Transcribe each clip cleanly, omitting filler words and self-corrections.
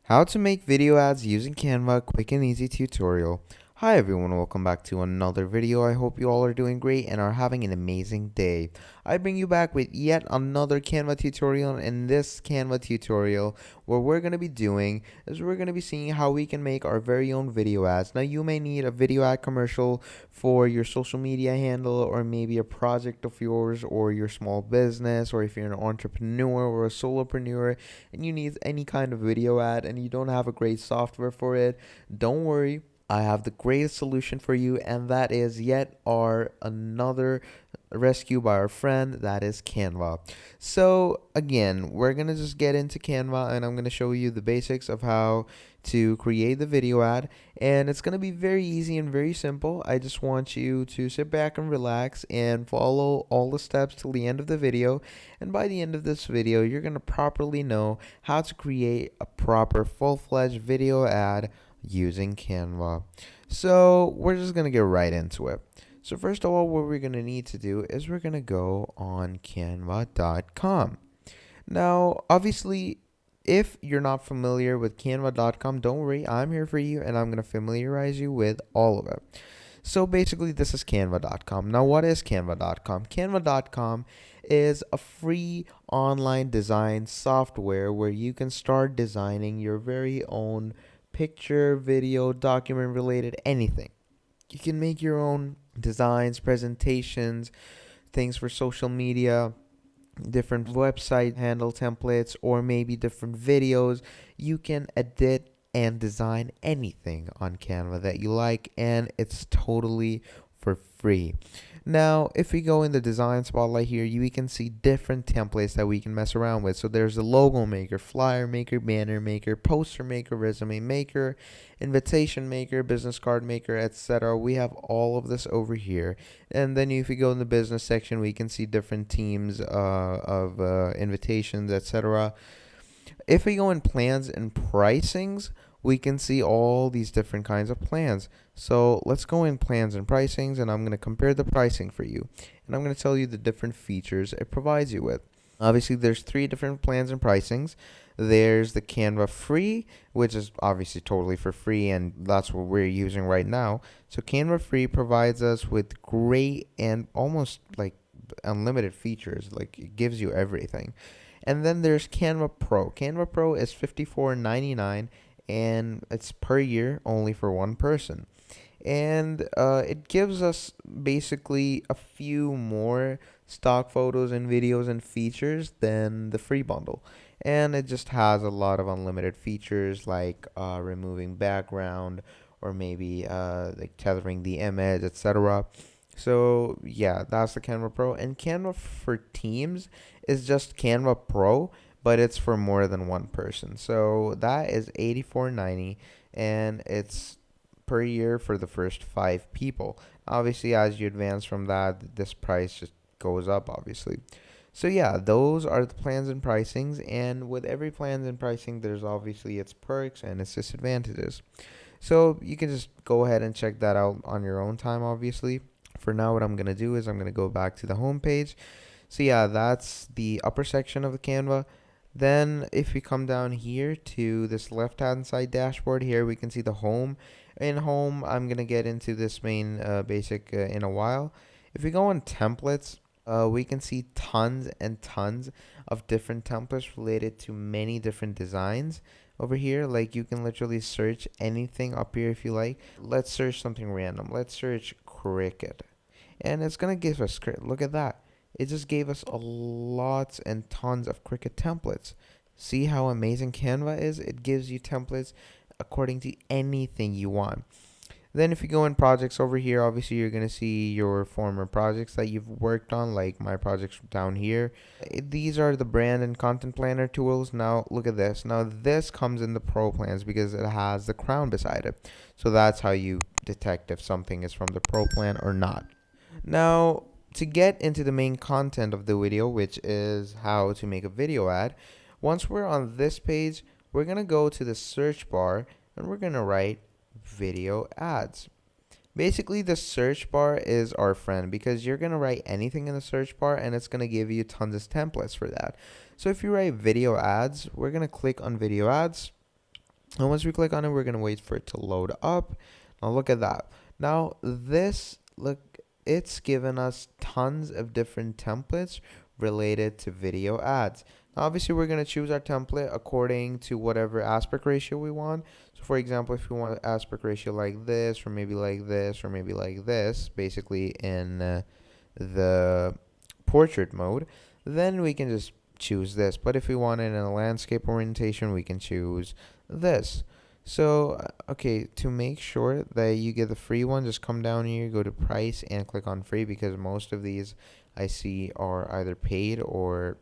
How to make video ads using Canva, quick and easy tutorial. Hi everyone, welcome back to another video. I hope you all are doing great and are having an amazing day. I bring you back with yet another Canva tutorial. In this Canva tutorial, what we're going to be doing is we're going to be seeing how we can make our very own video ads. Now you may need a video ad commercial for your social media handle, or maybe a project of yours or your small business, or if you're an entrepreneur or a solopreneur and you need any kind of video ad and you don't have a great software for it. Don't worry, I have the greatest solution for you, and that is yet our another rescue by our friend, that is Canva. So again, we're gonna just get into Canva and I'm gonna show you the basics of how to create the video ad, and it's gonna be very easy and very simple. I just want you to sit back and relax and follow all the steps till the end of the video, and by the end of this video you're gonna properly know how to create a proper full-fledged video ad using Canva. So we're just going to get right into it. So first of all, what we're going to need to do is we're going to go on canva.com. Now, obviously, if you're not familiar with canva.com, don't worry, I'm here for you and I'm going to familiarize you with all of it. So basically, this is canva.com. Now, what is canva.com? Canva.com is a free online design software where you can start designing your very own picture, video, document related, anything. You can make your own designs, presentations, things for social media, different website handle templates, or maybe different videos. You can edit and design anything on Canva that you like, and it's totally for free. Now, if we go in the design spotlight here, we can see different templates that we can mess around with. So there's the logo maker, flyer maker, banner maker, poster maker, resume maker, invitation maker, business card maker, etc. We have all of this over here. And then if we go in the business section, we can see different teams of invitations, etc. If we go in plans and pricings, we can see all these different kinds of plans. So let's go in plans and pricings, and I'm going to compare the pricing for you. And I'm going to tell you the different features it provides you with. Obviously, there's three different plans and pricings. There's the Canva free, which is obviously totally for free, and that's what we're using right now. So Canva free provides us with great and almost like unlimited features. Like, it gives you everything. And then there's Canva Pro. Canva Pro is $54.99, and it's per year only for one person. And it gives us basically a few more stock photos and videos and features than the free bundle. And it just has a lot of unlimited features like removing background, or maybe like tethering the image, etc. So yeah, that's the Canva Pro. And Canva for Teams is just Canva Pro, but it's for more than one person. So that is $84.90, and it's per year for the first 5 people. Obviously, as you advance from that, this price just goes up, obviously. So yeah, those are the plans and pricings, and with every plans and pricing, there's obviously its perks and its disadvantages. So you can just go ahead and check that out on your own time, obviously. For now, what I'm going to do is I'm going to go back to the home page. So yeah, that's the upper section of the Canva. Then if we come down here to this left hand side dashboard, here we can see the home. In home, I'm going to get into this main basic in a while. If we go on templates, we can see tons and tons of different templates related to many different designs over here. Like, you can literally search anything up here if you like. Let's search something random. Let's search cricket, and it's going to give us cricket. Look at that. It just gave us a lots and tons of Cricut templates. See how amazing Canva is? It gives you templates according to anything you want. Then if you go in projects over here, obviously you're going to see your former projects that you've worked on, like my projects down here. These are the brand and content planner tools. Now look at this. Now this comes in the pro plans because it has the crown beside it. So that's how you detect if something is from the pro plan or not. Now, to get into the main content of the video, which is how to make a video ad, once we're on this page, we're going to go to the search bar and we're going to write video ads. Basically, the search bar is our friend because you're going to write anything in the search bar and it's going to give you tons of templates for that. So if you write video ads, we're going to click on video ads. And once we click on it, we're gonna wait for it to load up. Now look at that. Now this, look, it's given us tons of different templates related to video ads. Now obviously we're gonna choose our template according to whatever aspect ratio we want. So for example, if we want an aspect ratio like this, or maybe like this, or maybe like this, basically in the portrait mode, then we can just choose this. But if we want it in a landscape orientation, we can choose this. So okay, to make sure that you get the free one, just come down here, go to price, and click on free, because most of these I see are either paid or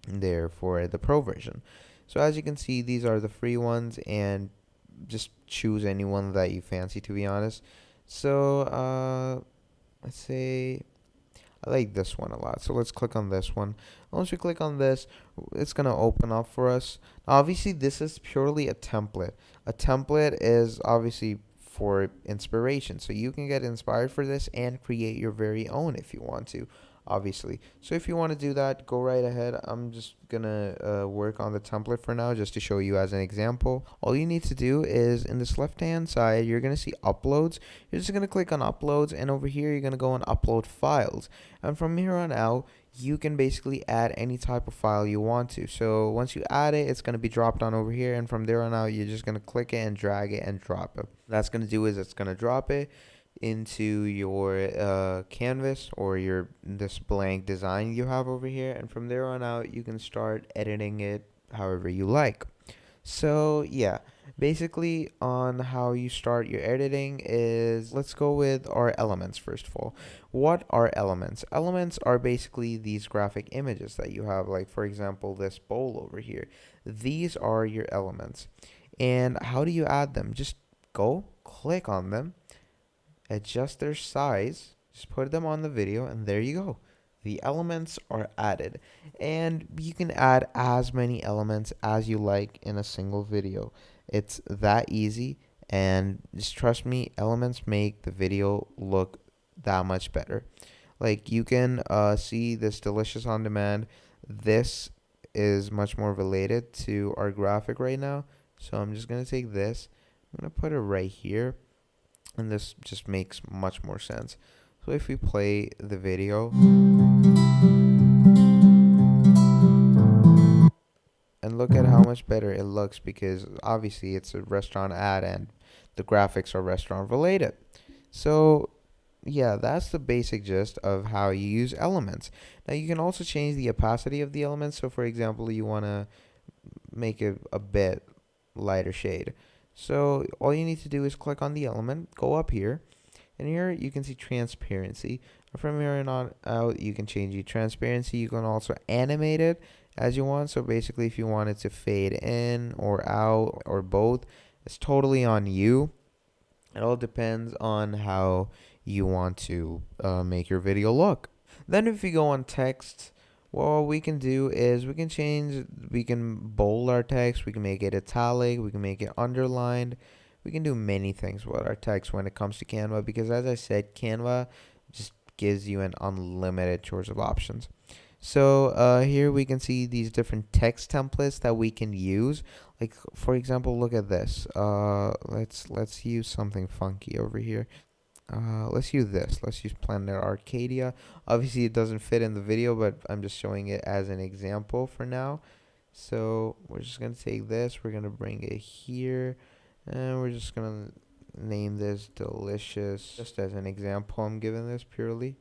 they're for the pro version. So as you can see, these are the free ones, and just choose any one that you fancy, to be honest. So let's say I like this one a lot, so let's click on this one. Once we click on this, it's gonna open up for us. Now, obviously, this is purely a template. A template is obviously for inspiration, so you can get inspired for this and create your very own if you want to, obviously. So if you want to do that, go right ahead. I'm just gonna work on the template for now, just to show you as an example. All you need to do is in this left hand side, you're gonna see uploads. You're just gonna click on uploads, and over here you're gonna go and upload files. And from here on out, you can basically add any type of file you want to. So once you add it, it's going to be dropped on over here, and from there on out, you're just going to click it and drag it and drop it. That's going to do is it's going to drop it into your canvas, or your this blank design you have over here, and from there on out, you can start editing it however you like. So yeah, basically on how you start your editing is, let's go with our elements first of all. What are elements? Elements are basically these graphic images that you have, like for example this bowl over here. These are your elements. And how do you add them? Just go click on them, adjust their size, just put them on the video, and there you go. The elements are added, and you can add as many elements as you like in a single video. It's that easy, and just trust me, elements make the video look that much better. Like you can see this delicious on demand. This is much more related to our graphic right now, so I'm just gonna take this, I'm gonna put it right here, and this just makes much more sense. So if we play the video, and look at how much better it looks, because obviously it's a restaurant ad and the graphics are restaurant related. So yeah, that's the basic gist of how you use elements. Now you can also change the opacity of the elements. So for example, you want to make it a bit lighter shade. So all you need to do is click on the element, go up here, and here you can see transparency. From here on out, you can change the transparency. You can also animate it as you want. So basically, if you want it to fade in or out or both, it's totally on you. It all depends on how you want to make your video look. Then if you go on text, what we can do is we can bold our text, we can make it italic, we can make it underlined. We can do many things with our text when it comes to Canva, because as I said, Canva just gives you an unlimited choice of options. So here we can see these different text templates that we can use. Like for example, look at this. Let's use something funky over here. Let's use this. Let's use Planet Arcadia. Obviously, it doesn't fit in the video, but I'm just showing it as an example for now. So we're just gonna take this. We're gonna bring it here. And we're just going to name this delicious. Just as an example, I'm giving this purely.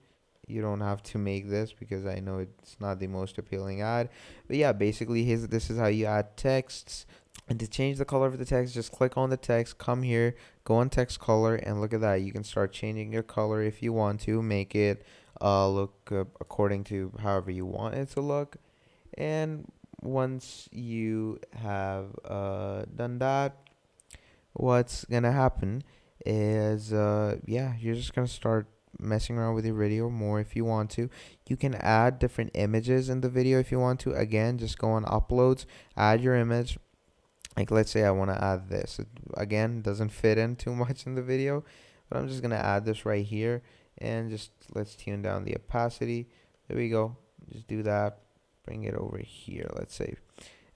You don't have to make this because I know it's not the most appealing ad. But yeah, basically this is how you add texts. And to change the color of the text, just click on the text, come here, go on text color, and look at that. You can start changing your color if you want to. Make it look according to however you want it to look. And once you have done that, what's gonna happen is yeah, you're just gonna start messing around with your video more if you want to. You can add different images in the video if you want to. Again, just go on uploads, add your image. Like let's say I want to add this. It, again, doesn't fit in too much in the video, but I'm just gonna add this right here, and just let's tune down the opacity. There we go. Just do that, bring it over here, let's say.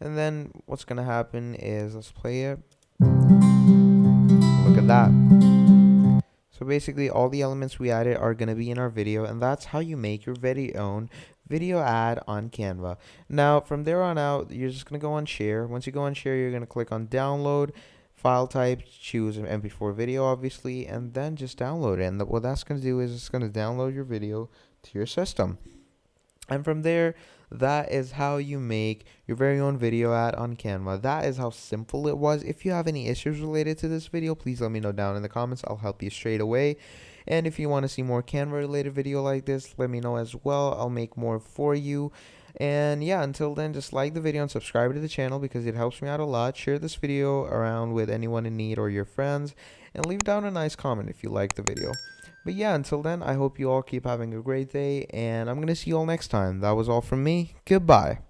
And then what's gonna happen is, let's play it. Look at that. So basically all the elements we added are going to be in our video, and that's how you make your very own video ad on Canva. Now from there on out, you're just going to go on share. Once you go on share, you're going to click on download, file type, choose an MP4 video obviously, and then just download it. And what that's going to do is it's going to download your video to your system. And from there, that is how you make your very own video ad on Canva. That is how simple it was. If you have any issues related to this video, please let me know down in the comments. I'll help you straight away. And if you want to see more Canva related video like this, let me know as well. I'll make more for you. And yeah, until then, just like the video and subscribe to the channel because it helps me out a lot. Share this video around with anyone in need or your friends, and leave down a nice comment if you like the video. But yeah, until then, I hope you all keep having a great day, and I'm going to see you all next time. That was all from me. Goodbye.